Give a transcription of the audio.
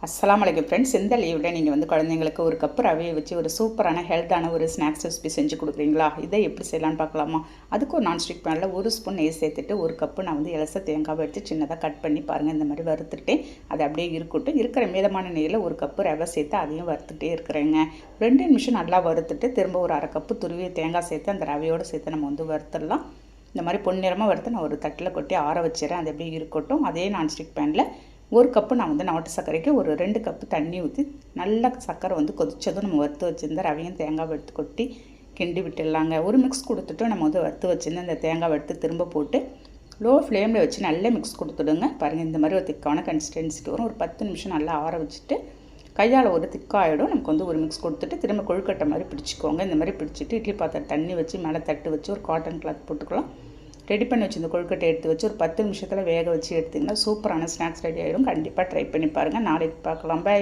அஸ்ஸலாமு அலைக்கும் ஃப்ரெண்ட்ஸ். இந்த லீவில் நீங்கள் வந்து குழந்தைங்களுக்கு ஒரு கப்பு ரவையை வச்சு ஒரு சூப்பரான ஹெல்த்தான ஒரு ஸ்நாக்ஸ் ரெசிபி செஞ்சு கொடுக்குறீங்களா? இதை எப்படி செய்யலான்னு பார்க்கலாமா? அதுக்கு ஒரு நான்ஸ்டிக் பேனில் ஒரு ஸ்பூன் நெய் சேர்த்துட்டு ஒரு கப்பு நான் வந்து இலச தேங்காவை எடுத்து சின்னதாக கட் பண்ணி பாருங்கள். இந்த மாதிரி வறுத்துட்டு அது அப்படியே இருக்கட்டும். இருக்கிற மீதமான நெய்யில் ஒரு கப்பு ரவை சேர்த்து அதையும் வறுத்துட்டே இருக்கிறேங்க. 2 நிமிஷம் நல்லா வறுத்துட்டு திரும்ப ஒரு அரை கப்பு துருவிய தேங்காய் சேர்த்து அந்த ரவையோடு சேர்த்து நம்ம வந்து வறுத்துடலாம். இந்த மாதிரி பொன்னிறமாக வறுத்து நான் ஒரு தட்டில் கொட்டி ஆற வச்சிடறேன். அது அப்படியே இருக்கட்டும். அதே நான்ஸ்டிக் பேனில் ஒரு கப்பு நான் வந்து நாட்டு சர்க்கரைக்கு ஒரு 2 கப்பு தண்ணி ஊற்றி நல்லா சர்க்கரை வந்து கொதிச்சதும் நம்ம வறுத்து வச்சுருந்த ரவையும் தேங்காவை எடுத்து கொட்டி கிண்டி விட்டுடலாங்க. ஒரு மிக்ஸ் கொடுத்துட்டு நம்ம வந்து வறுத்து வச்சுருந்த இந்த தேங்காவை எடுத்து திரும்ப போட்டு லோ ஃப்ளேமில் வச்சு நல்லா மிக்ஸ் கொடுத்துடுங்க. பாருங்கள், இந்த மாதிரி ஒரு திக்கான கன்சிஸ்டன்சிக்கு வரும். ஒரு 10 நிமிஷம் நல்லா ஆற வச்சுட்டு கையால் ஒரு திக்காகிடும். நமக்கு வந்து ஒரு மிக்ஸ் கொடுத்துட்டு திரும்ப கொழுக்கட்டை மாதிரி பிடிச்சிக்கோங்க. இந்த மாதிரி பிடிச்சிட்டு இட்லி பாத்திரம் தண்ணி வச்சு மேலே தட்டு வச்சு ஒரு காட்டன் கிளாத் போட்டுக்கலாம். ரெடி பண்ணி வச்சு இந்த கொழுக்கட்டை எடுத்து வச்சு ஒரு 10 நிமிஷத்தில் வேக வச்சு எடுத்திங்கன்னா சூப்பரான ஸ்நாக்ஸ் ரெடி ஆகிடும். கண்டிப்பாக ட்ரை பண்ணி பாருங்கள். நாளைக்கு பார்க்கலாம். பை.